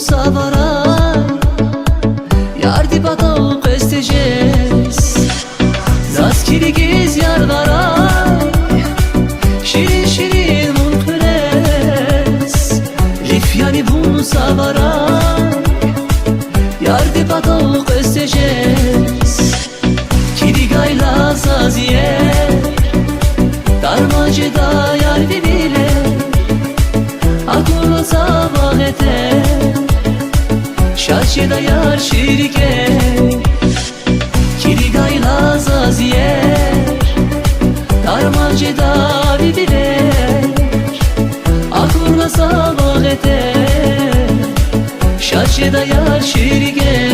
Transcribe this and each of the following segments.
savara yardi batao questejes zaskiri giz yarvara şirin şirin mulkres rifyani bunu savara yardi batao questejes kirigayla zaziye darmaceda yardi bile akula sabahete şaşeda yar şirike kirigayla zaziye darmaceda bile akula sabahete şaşeda yar şirike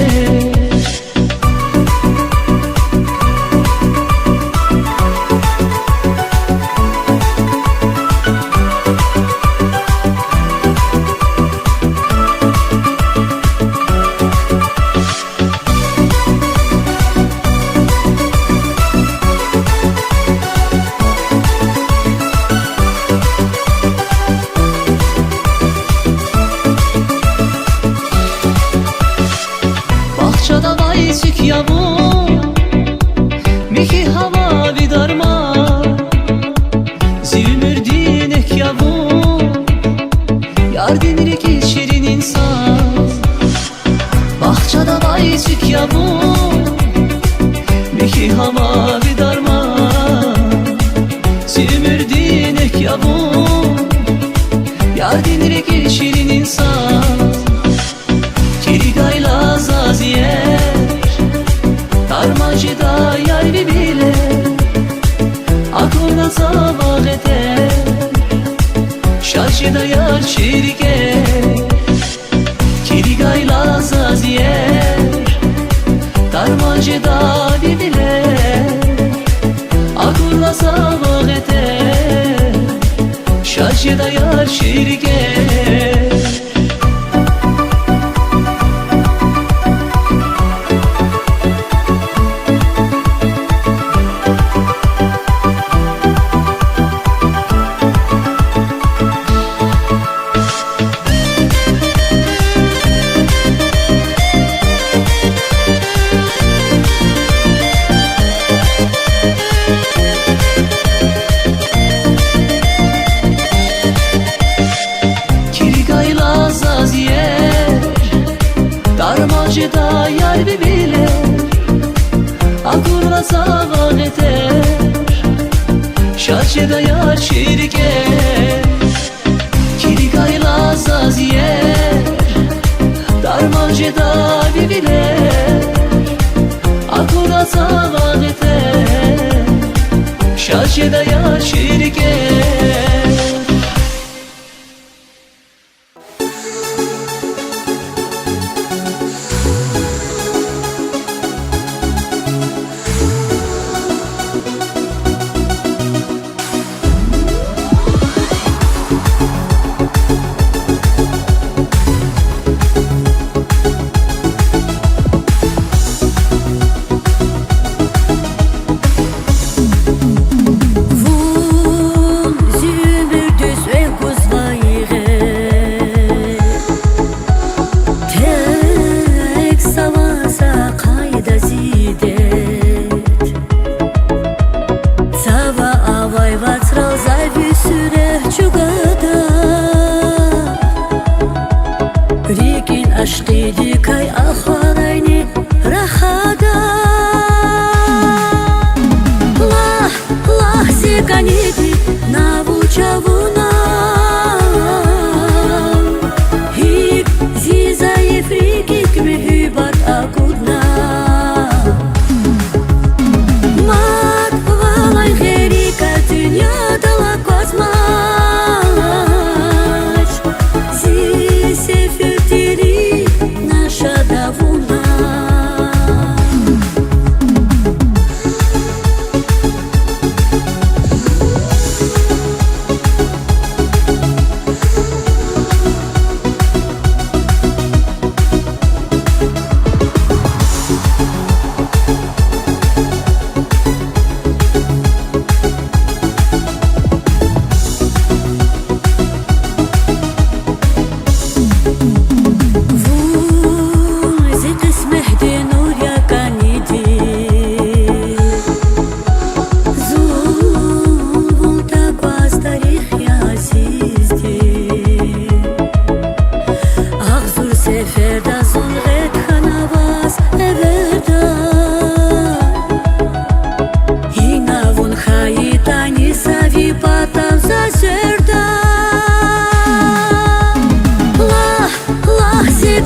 bahçada bayçik yavu miki hava vidarma zilmür dinek yavu yardinlik şirin insan bahçada bayçik yavu miki hava vidarma zilmür dinek yavu yardinlik şirin insan kirigayla zaziyer darmaceda yayri bile aklına sabahete şaşeda yar şirike kirigayla zaziyer darmaceda bile aklına sabahete şaşeda yar şirike darmaceda yar bile aklına sabahete şaşeda yar şirike kirigayla zaziye darmaceda bile aklına sabahete şaşeda yar şirike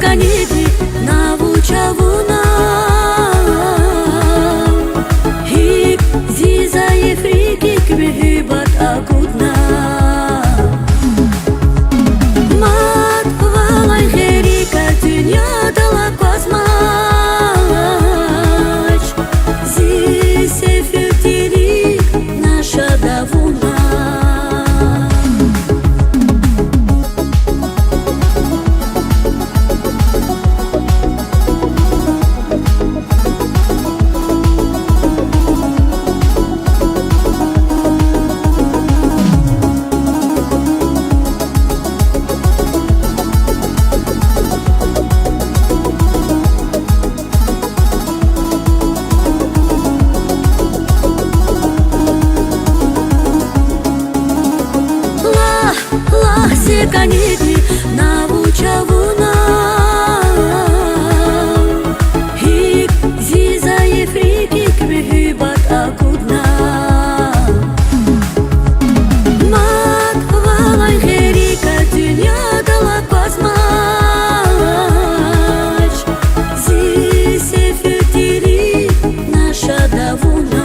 каніти навучавуна Hik zizayı frikik mühibbat akutna Mat valay herika dünyada la kosmaç Zise fütirik naša davuna Каніти навучавуна Hik zizayı frikik mühibbat akutna Mat valay herika dünyada la kosmaç Zise fütirik naša davuna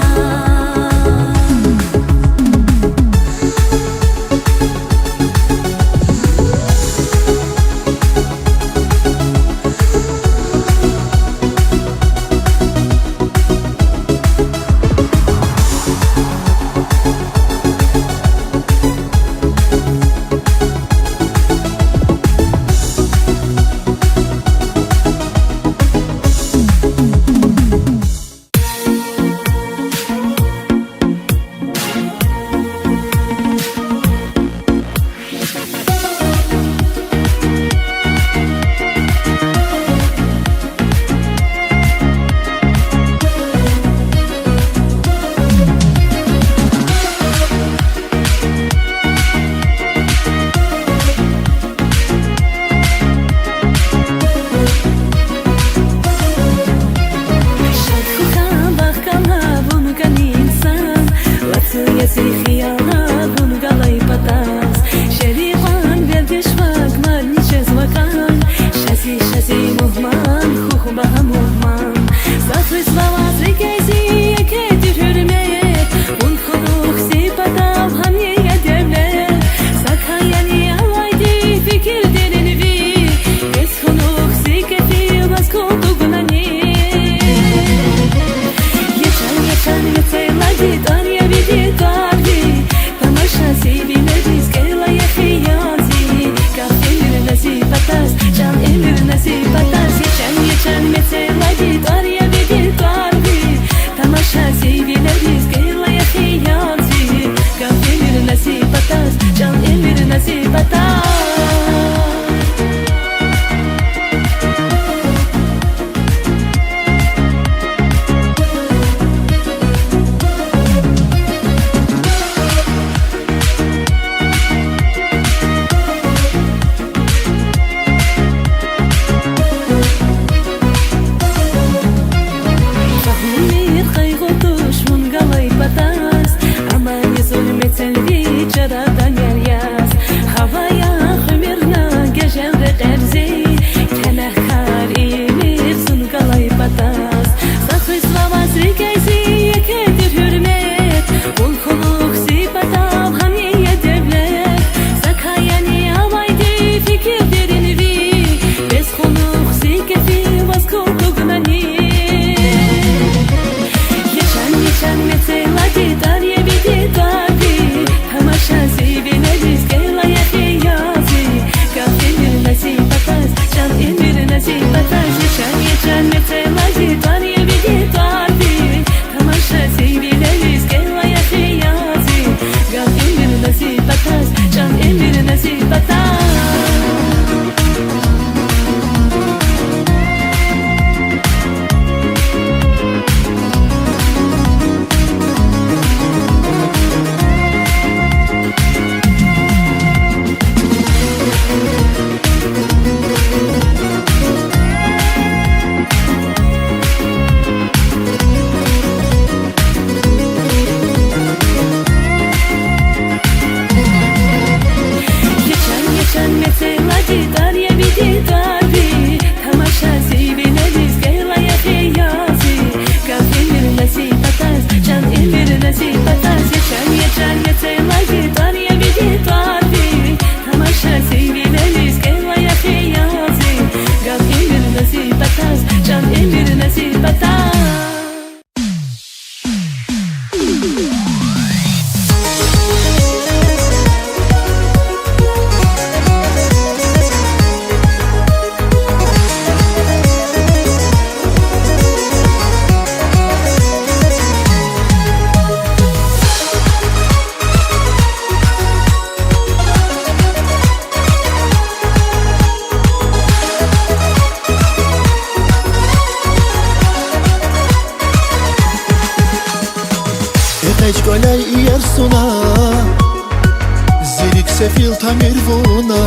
Sefil tamir vuna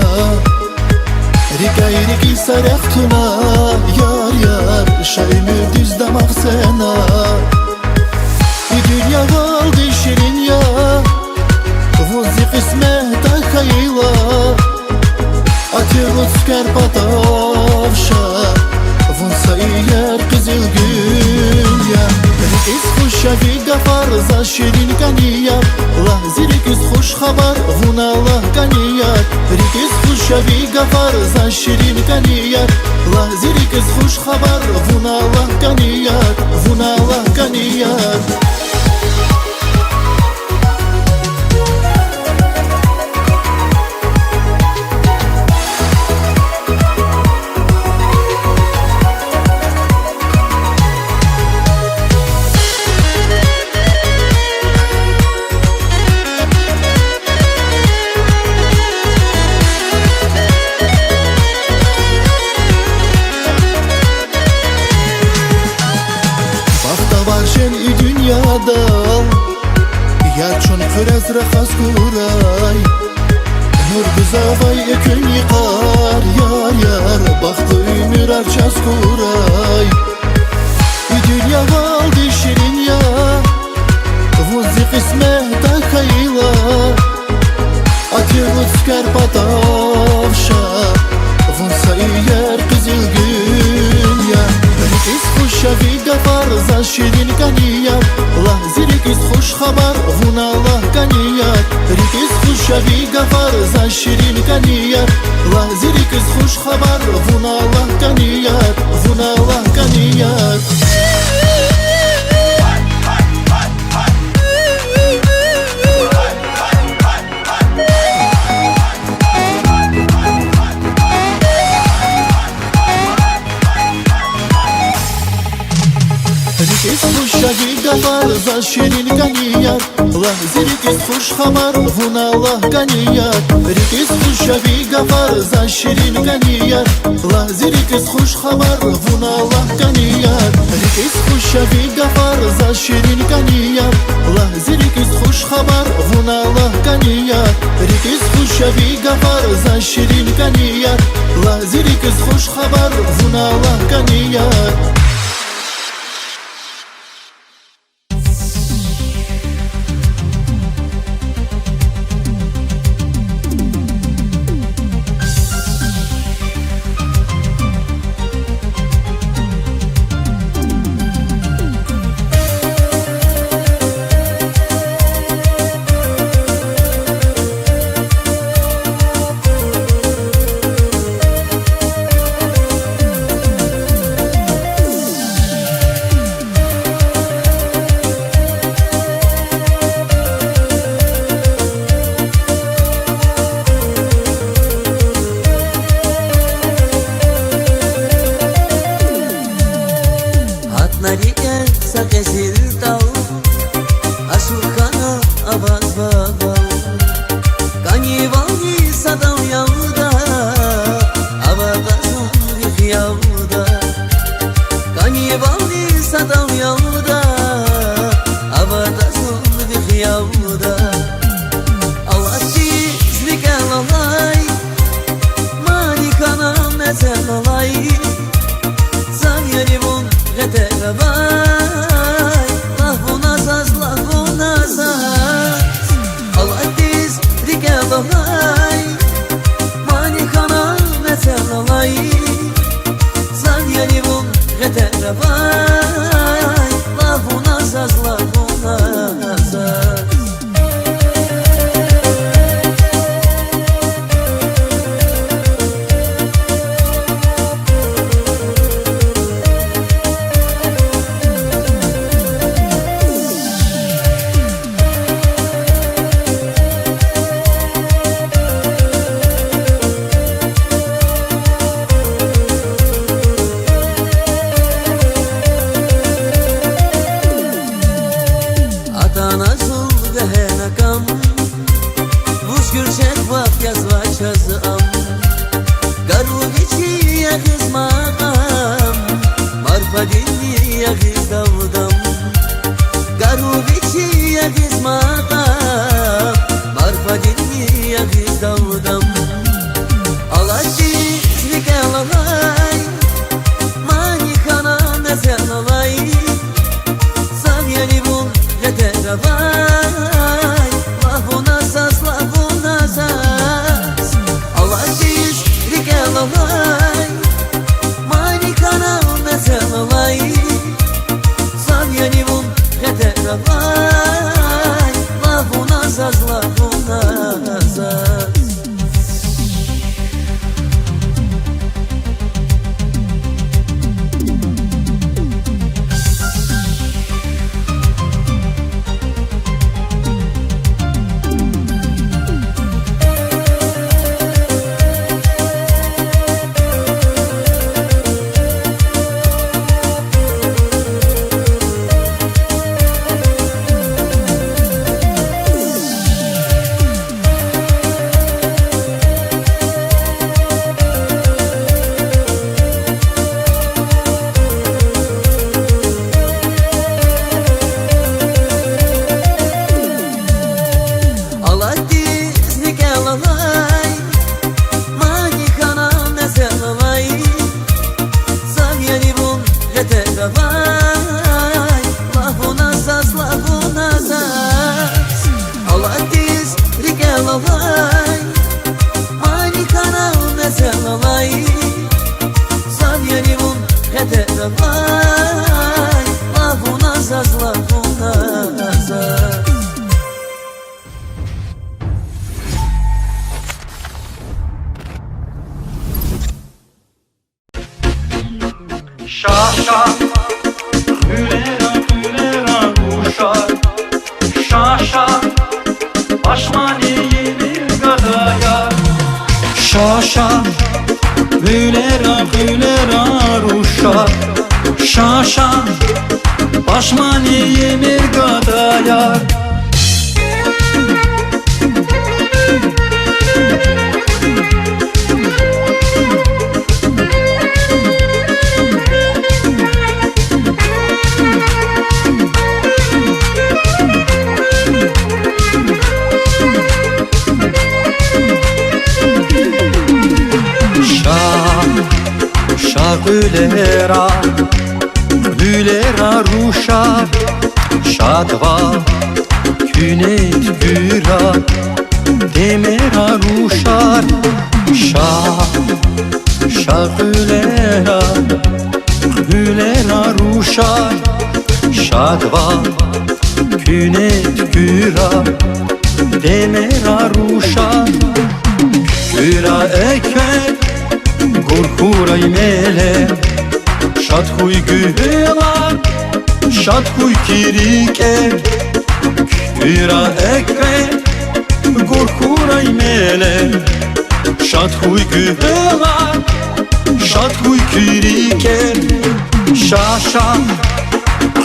Rikayri sarektuna Yar yar Şaymür düz damak sena Dünya kaldı şirin ya Vuzi kısmet akayla Atıyor skerpatavşa Vunsa iyer kızıl gün ya Rikiz kuşa bir gafar za şirin kaniyar La zirikiz kuş haber vuna Allah kaniyar Rikiz kuşa bir gafar za şirin kaniyar La zirikiz kuş haber vuna Allah kaniyar Vuna Allah kaniyar dünyada Yar çon kırez rakas kuray Nur güzavay ekün yıkar Yar yar baktı ümür arçaz kuray Dünya kaldı şirin ya Vuzi kısmet akayla Atıyor skerpatavşa Vunsa iyer kızıl gün ya Rikiz kuşa bir gafar za şirin kaniyar La zirikiz kuş haber vuna Allah kaniyar Rikiz kuşa bir gafar za şirin kaniyar La zirikiz kuş haber vuna Allah kaniyar Vuna Allah kaniyar Rikiz kuşa bir gafar za şirin kaniyar La zirikiz kuş haber vuna Allah kaniyar Rikiz kuşa bir gafar za şirin kaniyar La zirikiz kuş haber vuna Allah kaniyar Rikiz kuşa bir gafar za şirin kaniyar La zirikiz kuş haber vuna Allah kaniyar Rikiz kuşa bir gafar za şirin kaniyar La zirikiz kuş haber vuna Allah kaniyar Ezil dal Aşukana avaz baba Kanivali sadav yavda Avada zunvik yavda Kanivali sadav yavda Avada zunvik yavda Allah çizlik el alay Malikana mezel alay Zanyarivun geder avay Alay, manikana metel alay Zanyani bun geter abay Lahuna zaz, lahuna zaz Marfadini yagiz davdam Garubici yagiz maqam Marfadini yagiz davdam غدر وای لافونا زاز لافونا زاز Şaşa, hülera kuşar. Şaşa, başmani bir gadaya. Şaşa, hülera kuşar. Şaşa, başmani bir gadaya. Hülera ruşar. Şadva künet güra demera ruşar. Hülera ruşar. Şadva künet güra demera ruşar. Güra ekmek Gurkuray mele Şad huy gühela Şad huy kirike Güra ekre Gurkuray mele Şad huy gühela Şad huy kirike Şaşa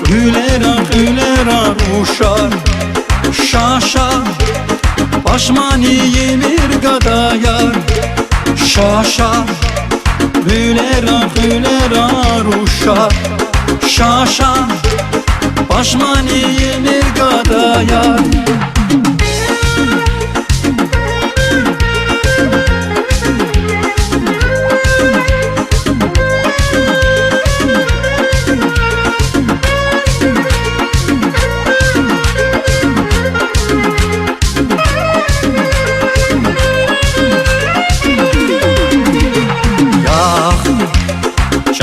Hülera ruşar. Şaşa Başmani yemir gadayar. Şaşa Hülera ruşar. Şaşa başmani yemir gadayar.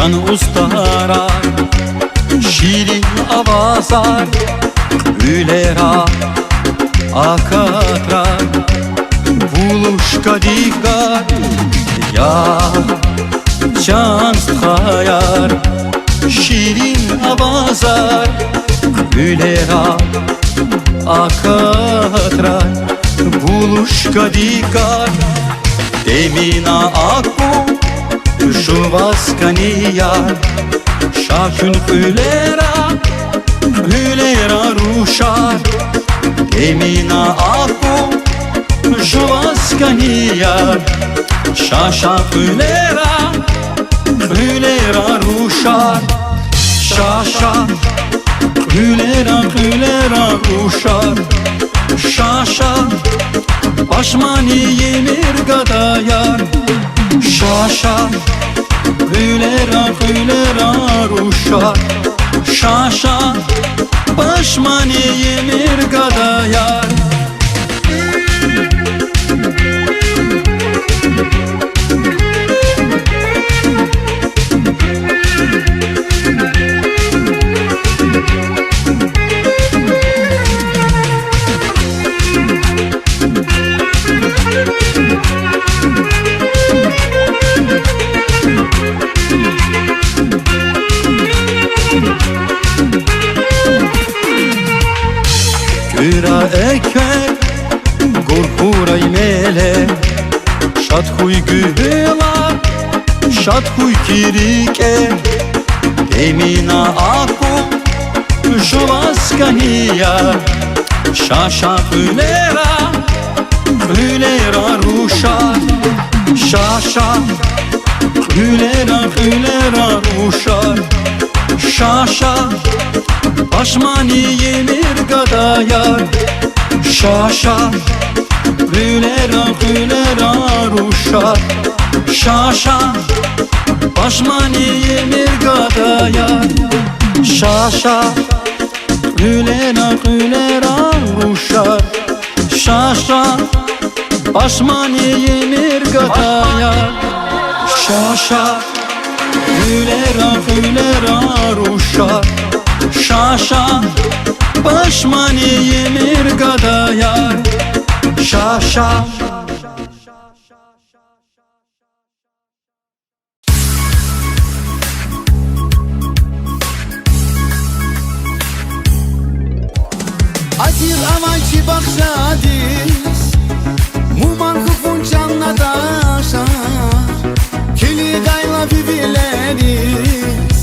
Can ustara şirin avazar. Hülera akatrar buluşka dikkat. Ya can khayar şirin avazar. Hülera akatrar buluşka dikkat. Demina akbu Şuvaskaniya Şakün hülera ruşar. Emina aku Şuvaskaniya Şaşa hülera ruşar. Şaşa hülera ruşar. Şaşa başmani yemir gadayar. Şaşa hülera ruşar. Şaşa başmani yemir gadayar. Güra ekmek Gurkuray mele Şad huy gühela Şad huy kirike Demina aku Şuvaskaniya Şaşa hülera ruşar. Şaşa hülera ruşar. Şaşa başmani yemir gadayar. Şaşa hülera ruşar. Şaşa başmani yemir gadayar. Şaşa hülera ruşar. Şaşa başmani yemir gadayar. Şaşa Hülera ruşar Şaşa Başmani yemir gada yar Şaşa Azir avanci bakşadis Muman hufun canla daşa Kili gayla vivileris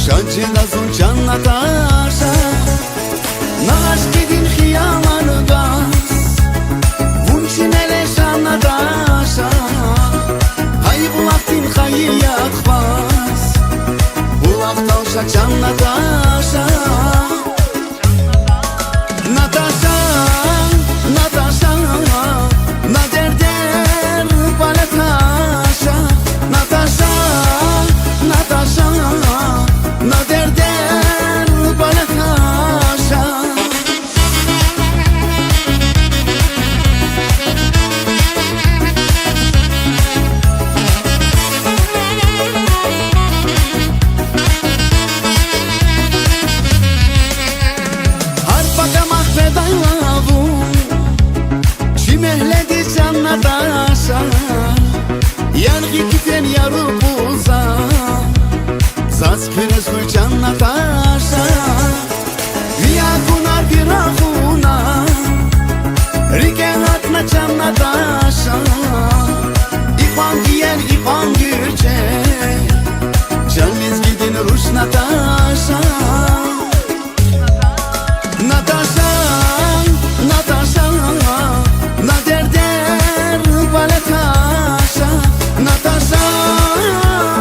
Şancıla zun canla daşa Naş gidin hiyamanı gaz Vunçinele şanla daşa Hay bulaktin hayi yakbaz Bulak tavşa canla daşa Natasha, Natasha, na derder balatasha Natasha, Natasha, na derder balatasha Yargi kiten yaru buza Zaz kines hujcan Natasha Via kunar virahuna Rike hatna can Natasha İpan giyen ipan gürce Canliz gidin ruş Natasha Natasha, Natasha, na derder balatasha Natasha,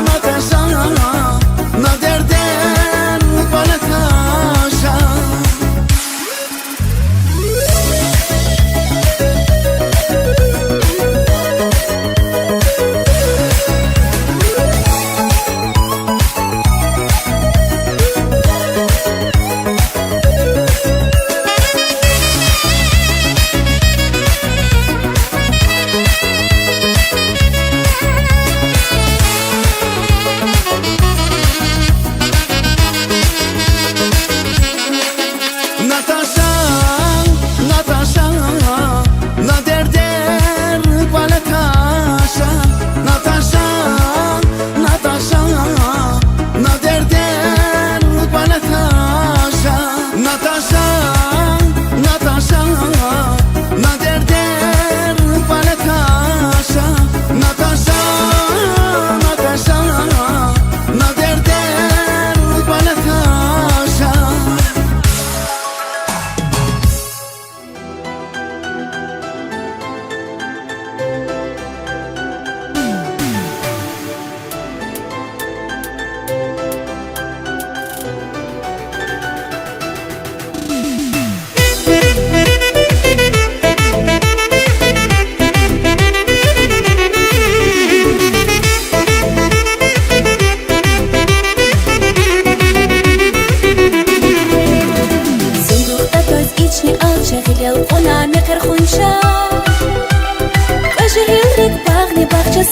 Natasha, na derder balatasha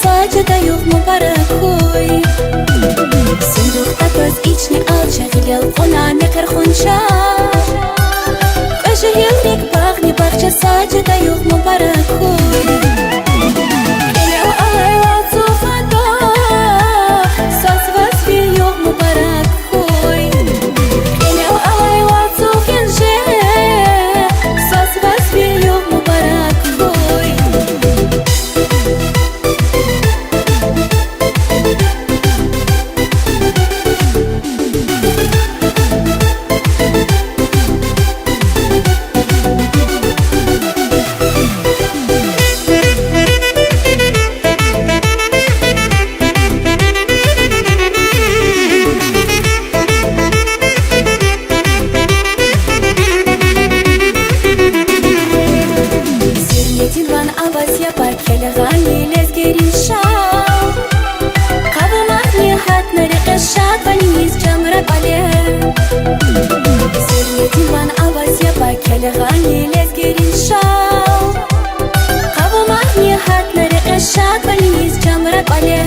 Sajda yuh mubarak hoy Sinduq atas ichni alcha G'ilal qonani qirxuncha Qasha yillik bag'ni bag'cha Sajda yuh mubarak hoy Ilal ayla tufanda Sas vasfi yuh mubarak hoy Ilal ayla tufinje Sas vasfi yuh mubarak hoy Легани лезгерин шау Каву махни хат наре эшат Валиниз чамра пале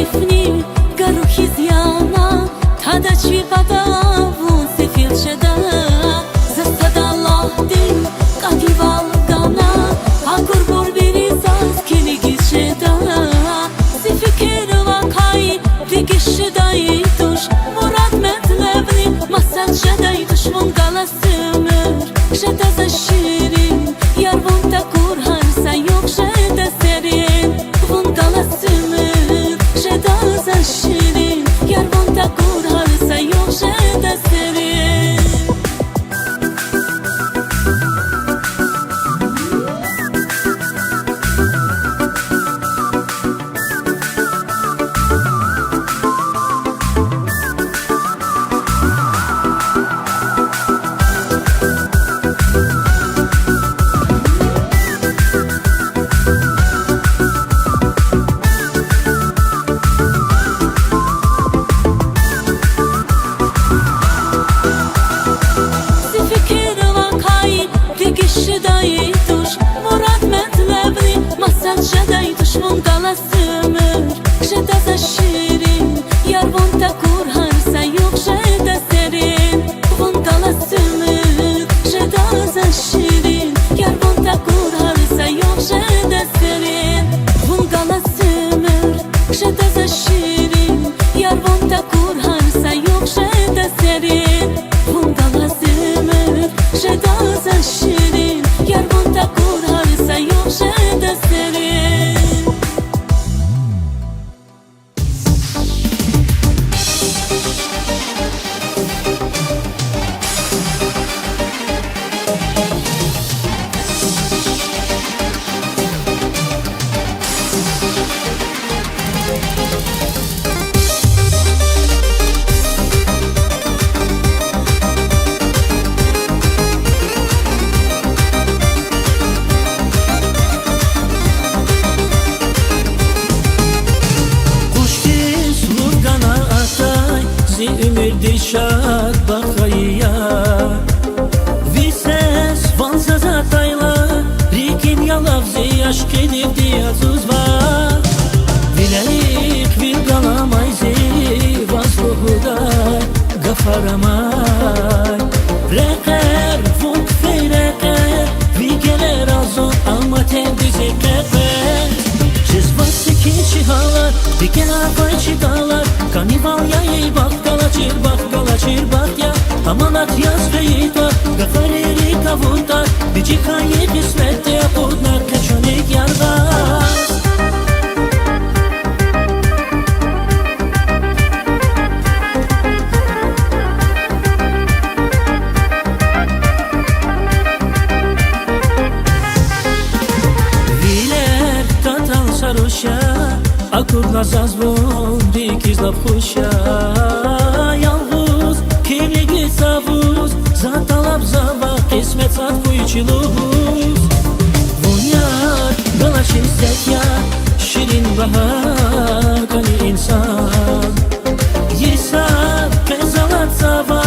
ifni garuhi ziyana tada çi badavun sefil şeda zastada Allah din kadival gana akur bor beni saz kini gişeda sifikir vakay vigişedai tuş murad metlevni masal şedai düşmün galasımır şeda zaşirin yar vun takur harsa yok şeda serin vun galasımır şeda zaşirin yar vun takur harsa yok şeda serin Fikir vakay vigişedai tuş murad metlevni masal şedai düşmün galasımır şeda zaşirin yar vun takur harsa yok şeda serin vun galasımır şeda zaşirin yar vun takur harsa yok şeda serin vun galasımır şeda zaşirin yar vun takur harsa yok şeda serin vun galasımır şeda zaşirin yar vun takur harsa yok şeda serin Kuşkiz vurgana atay zi ümür dişat bakayya Vises vanzaz atayla rikin yalav zi aşk edip diyatuz var Vilayik vilgalamay zi vazluhuday gafaramay Reker vuk feyreker vigeler azon ama tendizi kefer Cizvası keçi halar, dikeler payçı dağlar Kanival yayı bakkala çir ya Amanat yaz beyita, gafareri kavutar Bici kayı kısmette yapudlar, kaçonik yargaz Viler tatal saruşa Akurla zazvon dikiz lapuşa Yalvuz kirligi savuz Zatalap zava kısmet zat kuyuçuluz Vunyar galaşin setya Şirin bahar kani insan Yisar pezalat zava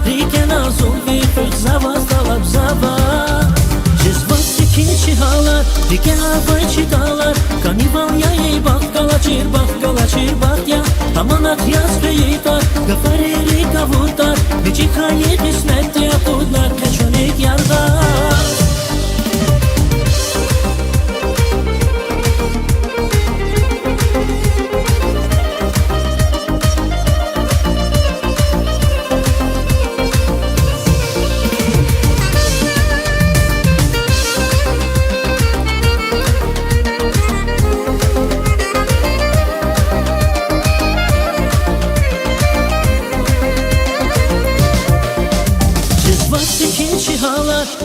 Riken azul bir fırt zavaz talap zava Cizvası keçi halar Diken payçı dağlar Kanival yayı bakkala çir ya Amanat yaz beyita gafareri kavutar Bici kayı kısmette yapudlar kaçonik yargaz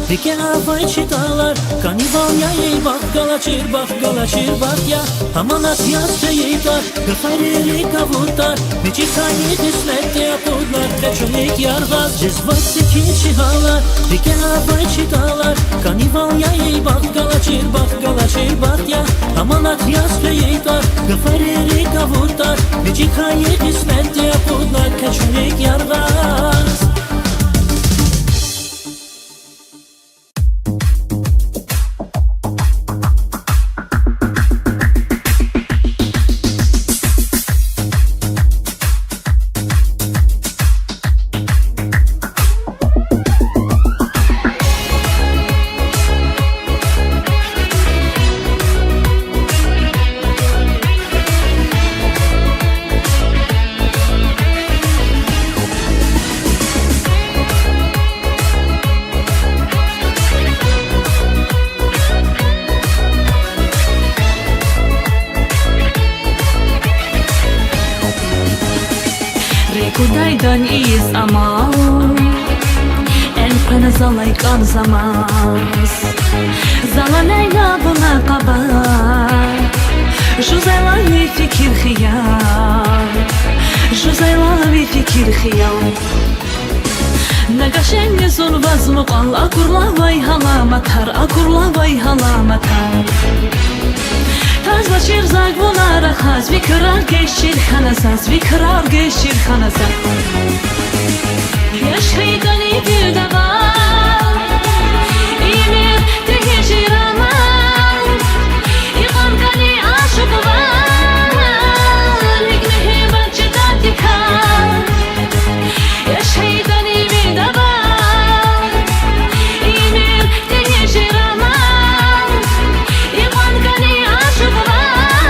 Diken payçı dağlar Kanival yayı bakkala çir ya Amanat yaz beyita gafareri kavutar Bici kayı kısmette yapudlar kaçonik yargaz Cizvası keçi halar Diken payçı dağlar Kanival yayı bakkala çir ya Amanat yaz beyita gafareri kavutar Bici kayı kısmette yapudlar kaçonik yargaz Kudaydan iyiyiz ama Elpana zalaykan zamaz Zalanayla buna kabar Juzaylavi fikir xiyal Juzaylavi fikir xiyal Nagashenge zulvaz muqal Akurlavay halamatar Akurlavay halamatar Tazva shirzag bunara khaz Vikrar geçir khanazaz Vikrar geçir khanazaz Yaşhaydani bir dava İmir tehecir aman İqamkani aşık var Hikmehi bahçeda dikar Yaşhaydani bir dava İmir tehecir aman İqamkani aşık var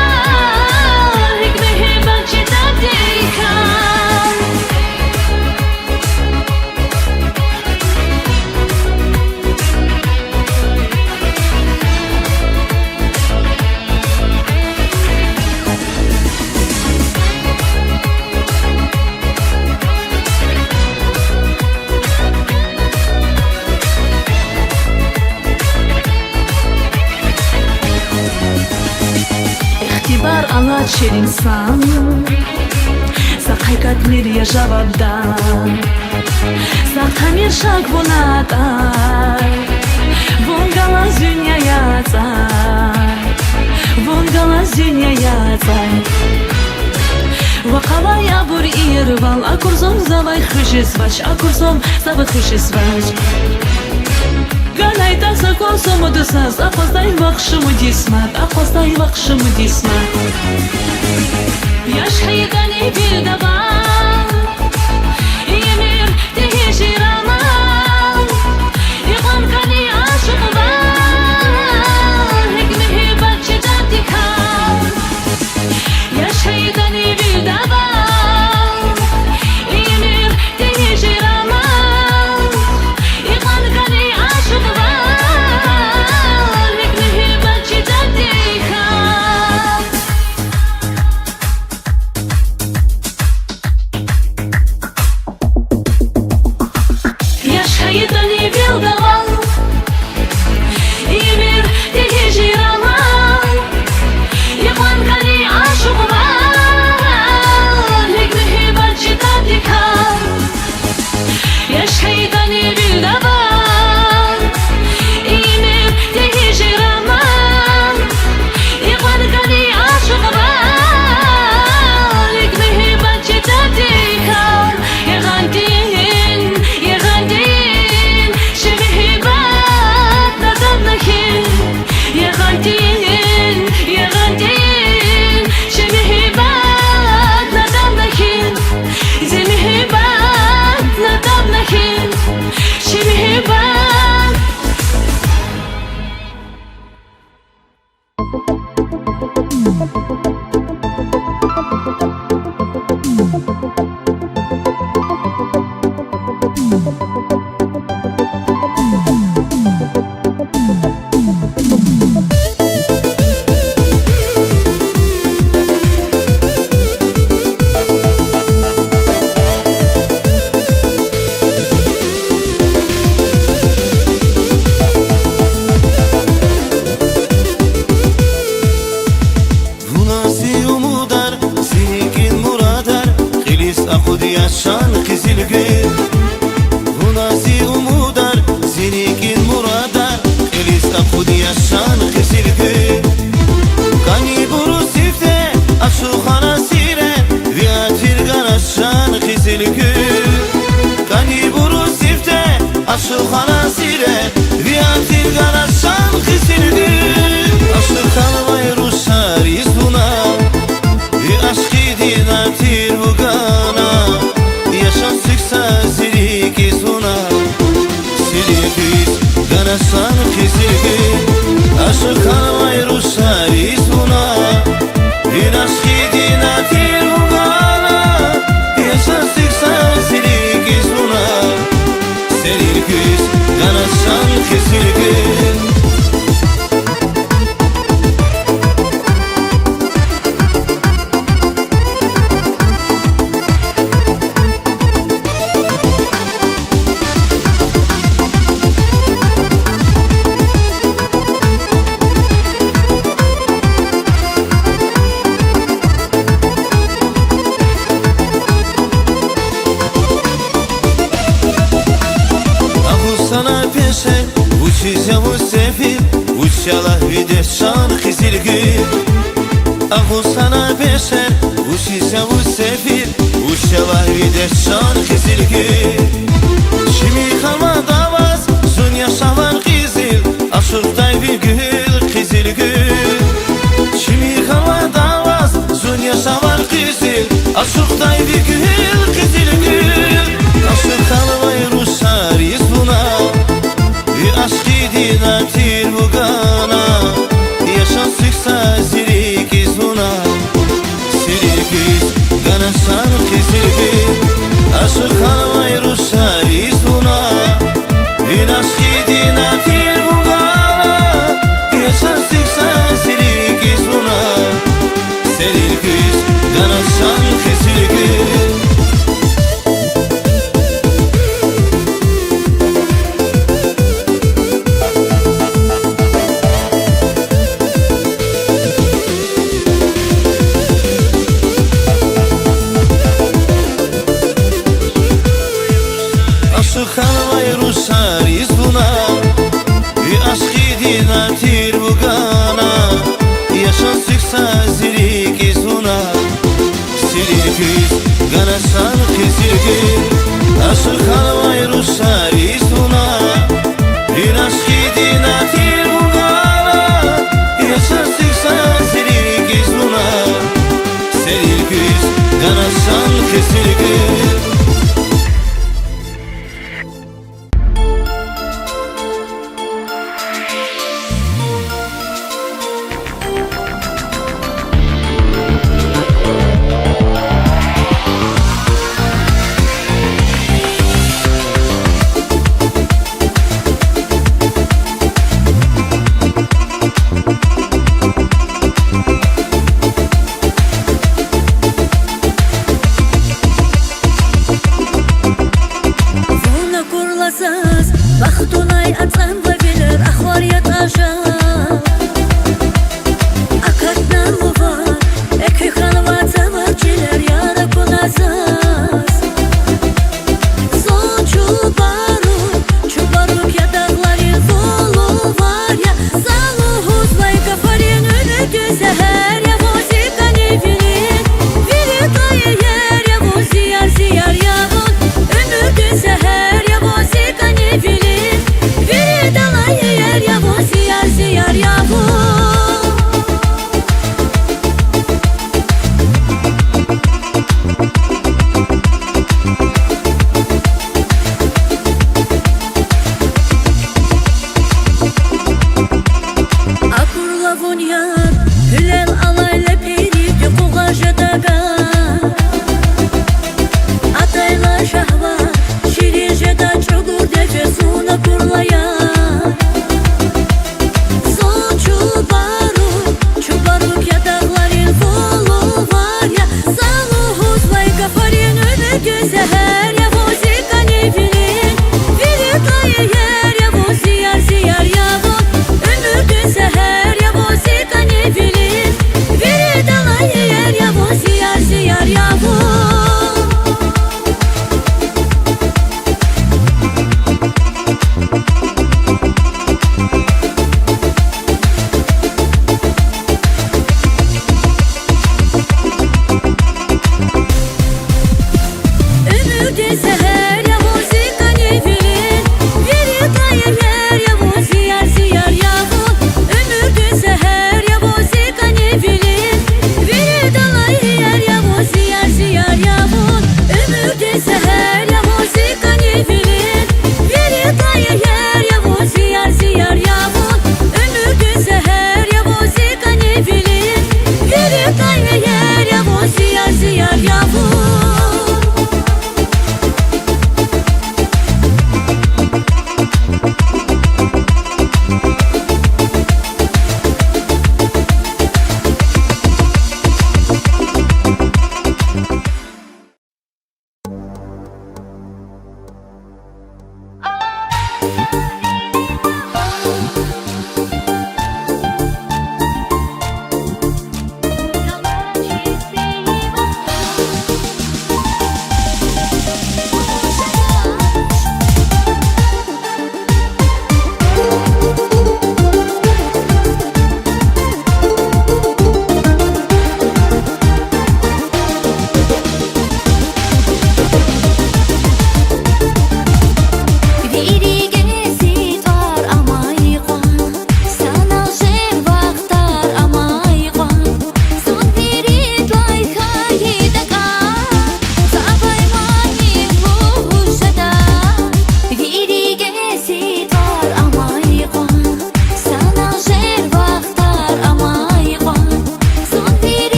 Hikmehi bahçeda dikar İhtibar anlatır insan Hakikat nereye cevapdan Zatamir şak buna dar Vungala dünyaya zay Vungala dünyaya zay Vakala yabur irval Akurzom zavay khışisvaç Akurzom zavay khışisvaç Галай так закосому десаз, опоздай вахшему дисмат, опоздай вахшему дисмат. Yaşhaydani bir dava, İmir tehecir aman, İqamkani aşık var, Hikmehi bahçeda dikar. Yaşhaydani bir dava, İmir tehecir aman, İqamkani aşık var, Hikmehi bahçeda dikar. Yaşhaydani bir dava, İmir tehecir aman, İqamkani aşık var, Hikmehi bahçeda dikar. Yaşhaydani bir dava, İmir tehecir aman, İqamkani aşık var, Hikmehi bahçeda dikar. Yeğandin, yeğandin, şevihi bat nadamnakin. Yeğandin, yeğandin, şevihi bat nadamnakin. Zemihi bat nadamnakin, şevihi bat. Vunasi umudar, sinikin muradar Khilis akhud yaşan kizil gül Vunasi umudar, sinikin muradar Khilis akhud yaşan kizil gül Kani buru sifte, aşu khana sire Viatir ganaşan kizil gül Kani buru sifte, aşu khana sire Viatir ganaşan kizil gül Aşu kalvay ruşar izbuna Aşkı dinatir bugana Yaşan sıksa sirik izbuna Sirik iz ganaşan kizil gül Aşu kalvay ruşar izbuna Aşkı dinatir bugana Yaşan sıksa sirik izbuna Sirik iz ganaşan kizil gül Аху sana beşer Uşise u sefir Uşela videşan kizilgir Şimdi kalma davaz Zun yaşavan kizil Aşıktay bir gül kizil gül Şimdi kalma davaz Zun yaşavan kizil Aşıktay bir gül kizil gül Aşık kalmayı ruşar iz buna Bir aşk idina tir bu gana Yaşan sıksa zirik iz buna Sirik iz gana sanık kizilgir Aşık kalmayı ruşar iz buna Bir aşk idina tir bu gana Yaşan sıksa zirik iz buna Sirik iz gana sanık kizilgir Aşık kalmayı ruşar iz buna Bir aşk idina tir bu gana Yaşan sıksa zirik iz buna Sirik iz gana sanık kizilgir Aşık kalmayı ruşar iz buna Bir aşk idina tir bu gana Yaşan sıksa zirik iz buna Sirik iz gana sanık kizilgir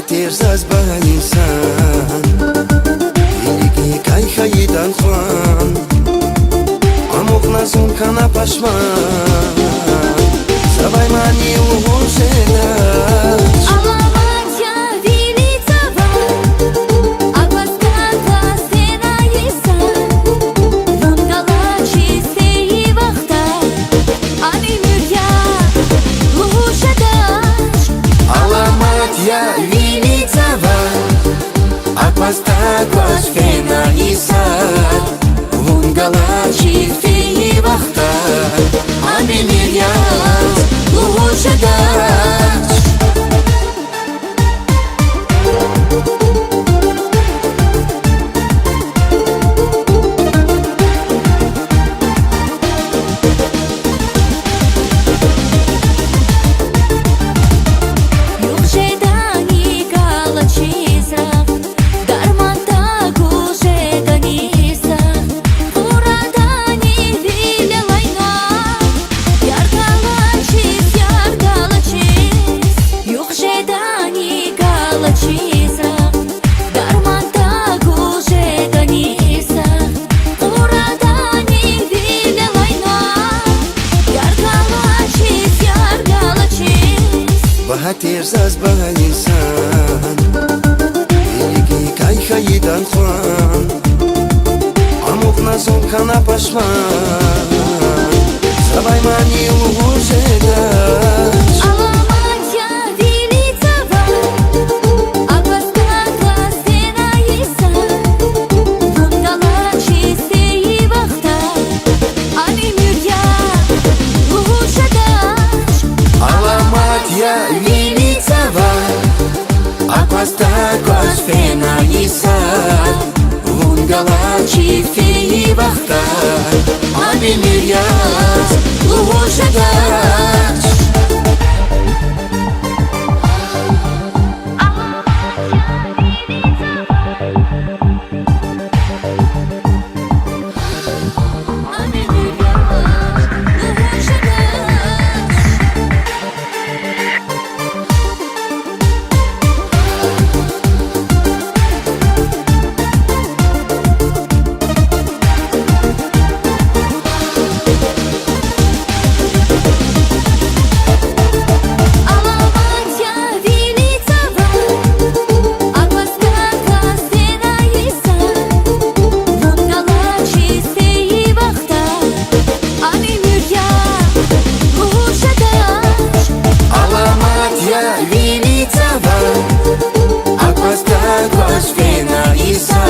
بهتر زاز به insan İlgi kayhayidan خوان Amok nazun kana paşman Zabay mani uğur şeyler Alamatya Vilitava Akvaskata Senayisa Vungala Чистые вахта Ами Мürya Лушадач Alamatya Vilitava Akvastakos Fenaisa Vungala Чистые вахта Ами Mürya Лушадач Южедани галачиза Дарманда гужеганиса Урадани вилелайна Яргалачиз Южедани галачиза Дарманда гужеганиса Урадани вилелайна Яргалачиз بهتر زاز به insan İlgi kayhayidan خوان Amok nazun kana paşman Zabay mani uğur şeyler Alamatya Vilitava Akvaskata Senayisa Vungala Чистые вахта Ами Mürya Лушадач Alamatya Vilitava Akvastakos Fenaisa Vungala Чистые вахта Ами Mürya Лушадач Ами Mürya Лушадач Alamatya Vilitava Akvaskata Senayisa Vungala Чистые вахта Ами Mürya Лушадач Alamatya Vilitava Akvastakos Fenaisa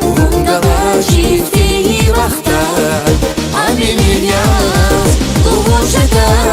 Vungala Чистые вахта Ами Mürya Лушадач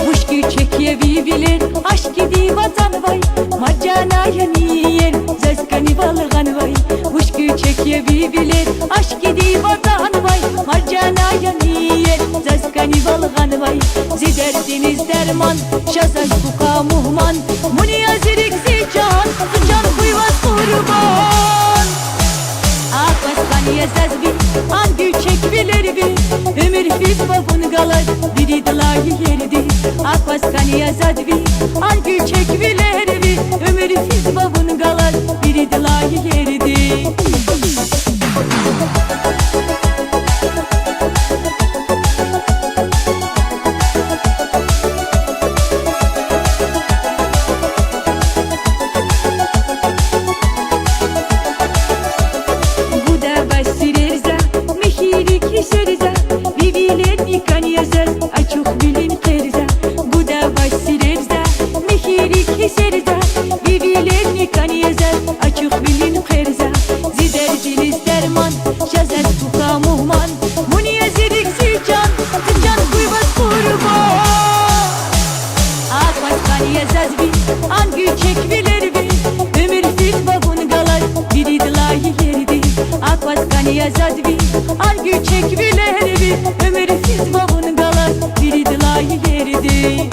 Muşki çekiye bilir aşk gidi vatan vay Marcanaya niyen zeskani balgan vay Muşki çekiye bilir aşk gidi vatan vay Marcanaya niyen zeskani balgan vay Ziderdiniz derman şazaj buka muhman Muniya zirik zican Sıcan kuyvas kurban Akvaskaniye zazbi Angü çek bilir bi Ömür fit babun galar Diri dalayı yerdi Akvaskaniye zazbi Angü çek bilir bi Ömür fit babun galar Diri dalayı yerdi Buda basirerza Mehiri kiserza Viviler nikan yazar Açuk bilin kırza Buda basirerza Mehiri kiserza Viviler nikan yazar Açuk bilin kırza Ziderdiniz derman Şazet tuka muhman Muniye zirik zican Tıcan kuyvas kurban Akvaskaniye zazbi Angü çek bilir bi Ömür fit babun galar Biri dilayı yerdi yazad bir Argü çek bileri bir Ömürsiz babun galar Biri dilayı yerdi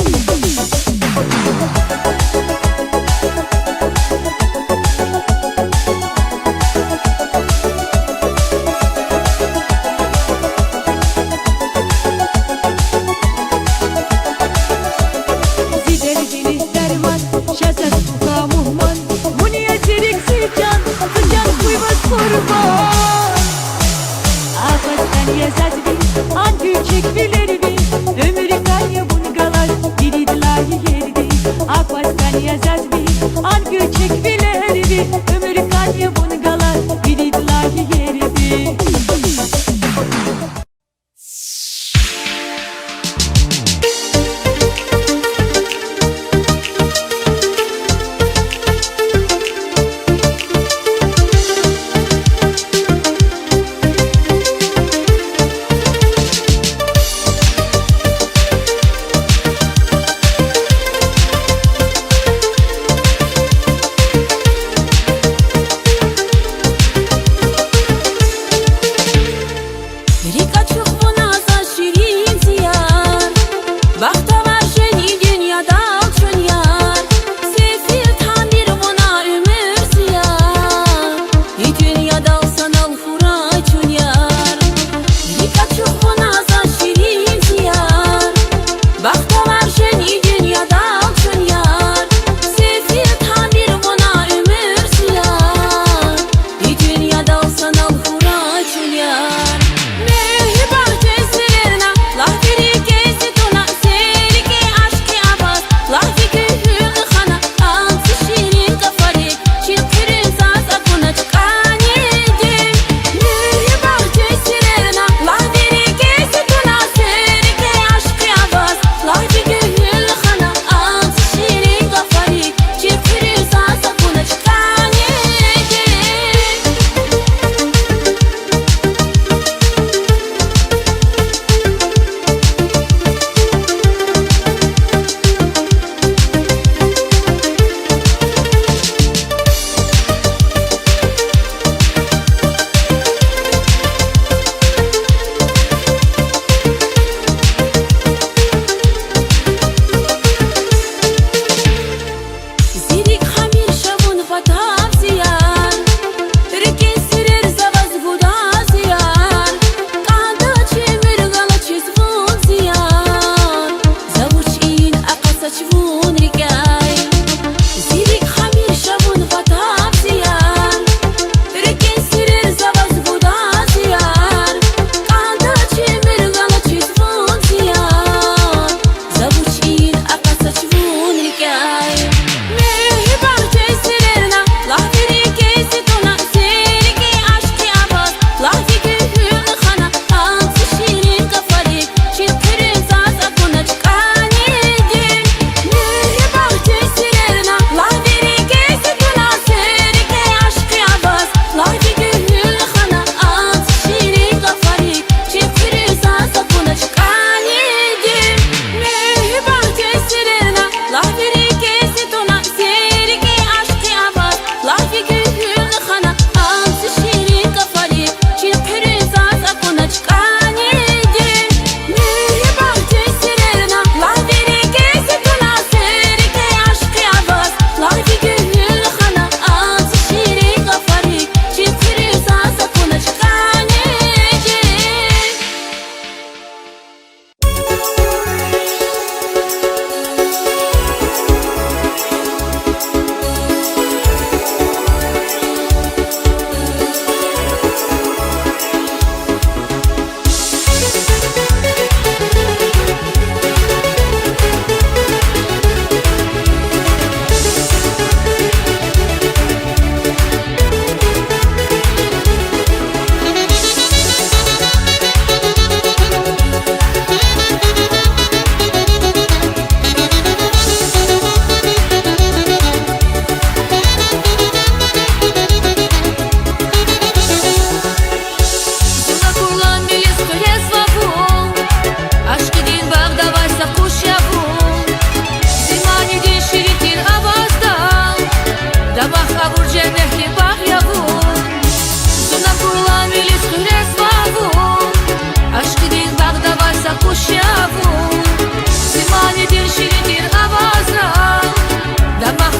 Çek bileri bir Ömürü kanya bunu galar Biri dilayı yerdi Akvastan yazaz bir Argü çek bileri bir Ömürü kanya bunu galar Biri dilayı yerdi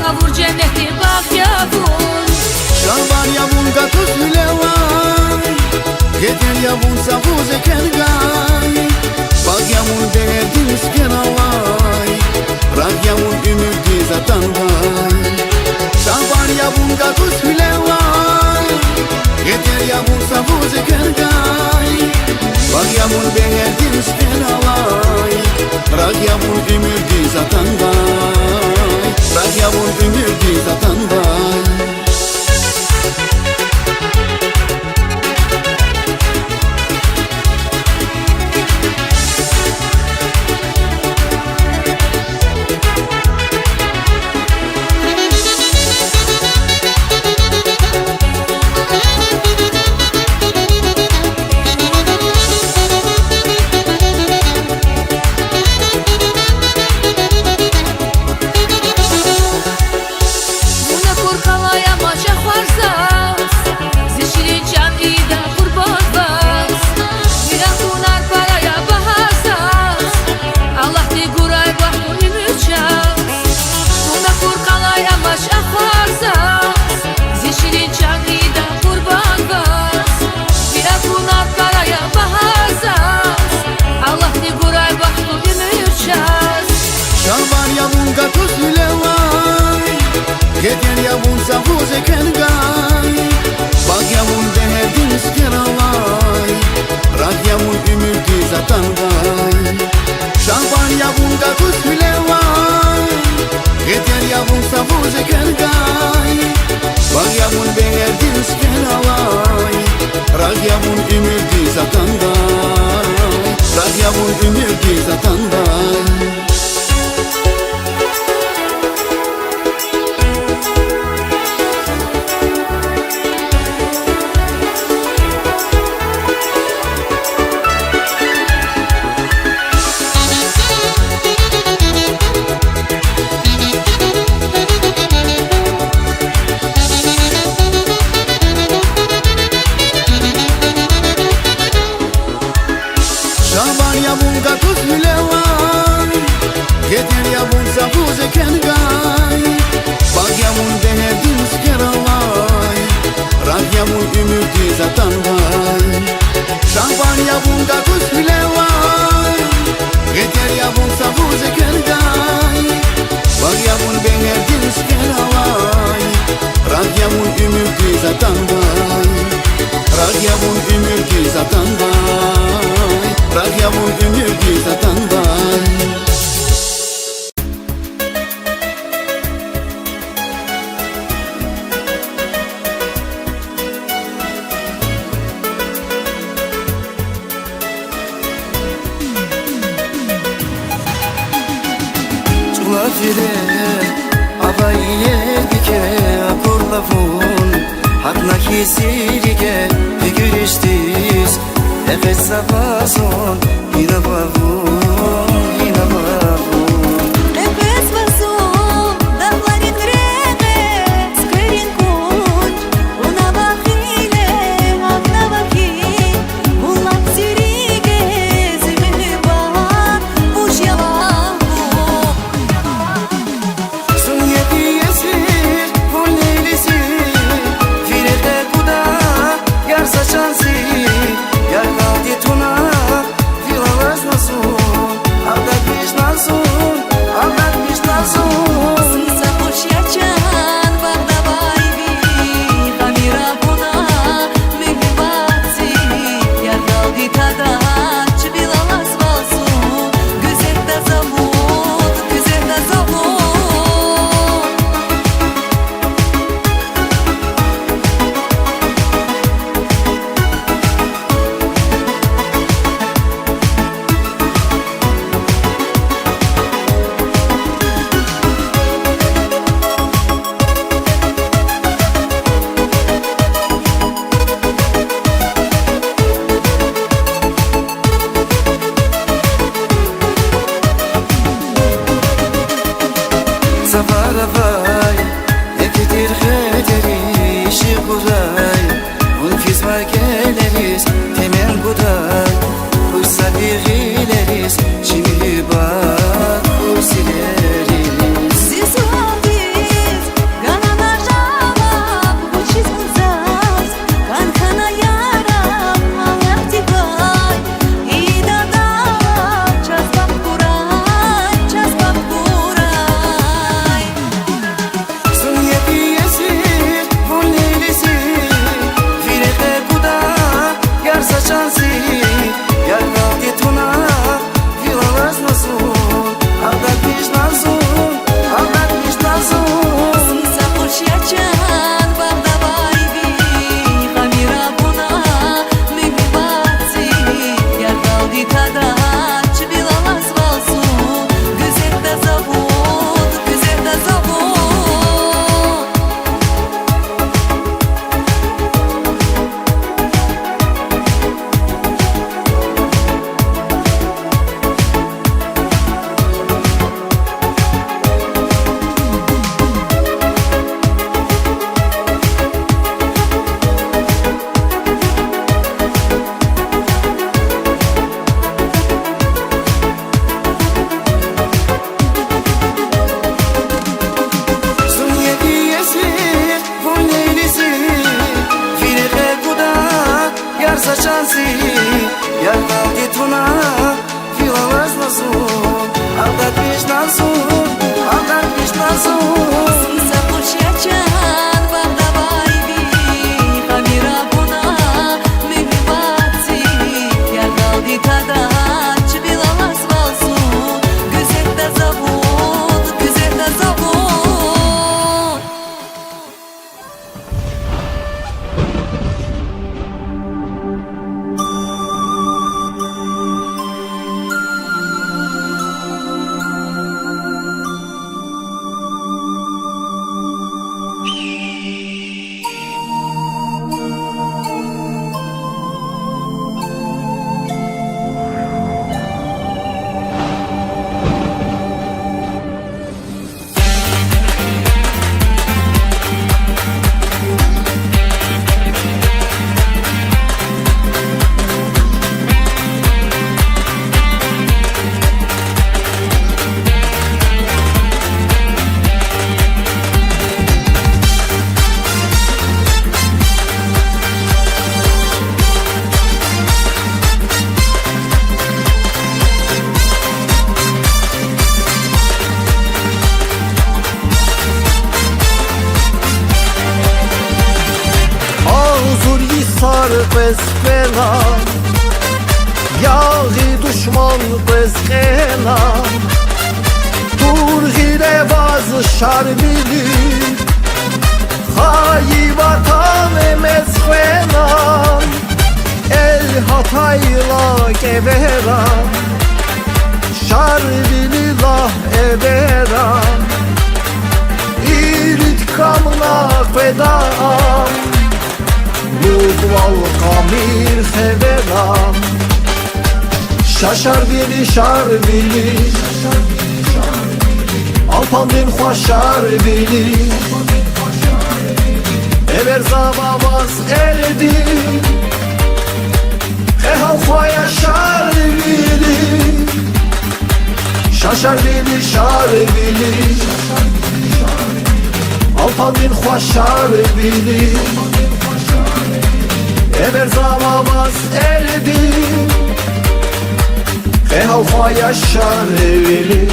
bana vur cenneti bak ya vur. Şalvar yavun gatuz hülevan Getir yavun savuz ekergay Bak yavun derdin isken alay Rak yavun ümidi zatan vay Şalvar yavun gatuz hülevan Getir yavun savuz ekergay Bak yavun derdin isken alay Rak yavun ümidi zatan vay Rak yavun ümidi zatan vay Getir yavun savuz ekergay Bak yavun derdin isker alay Rak yavun ümidi zatan vay Şalvar yavun gatuz hülevay Getir yavun savuz ekergay Bak yavun derdin isker alay Rak yavun ümidi zatan vay Rak yavun ümidi zatan vay yavun gatuz hülevan Getir yavun savuz ekergay Bak yavun derdin isker alay Rak yavun ümidi zatan vay Şalvar yavun gatuz hülevan Getir yavun savuz ekergay Bak yavun derdin isker alay Rak yavun ümidi zatan vay Rak yavun ümidi zatan vay Rak yavun ümidi zatan vay Çula fire avaiye dike akurlavun Hakna kisirike figüristis Efes sabazon inavavun Небес вазон, да планет гребе, скверин кунч, уна вахиле, агна вахи, улак сириге, зимеба, уж я ваху. Суети есир, вольнелиси, фирете куда, яр сачанси, яр галди туна, филалас насу. قسقنا یاغی دشمن قسقنا Turgire bazı şar bilir Hayi vatan mezfena El hatayla gevera Şar bilillah evera İrit kamına fedam Yudval kamir heveram Şaşar bili şar bili Alpan bin xoşar bili Eber zavavaz eldi Ehal xoya şar bili Şaşar bili şar bili Alpan bin xoşar bili Eber zavavaz eldi Ehal xoya şar bili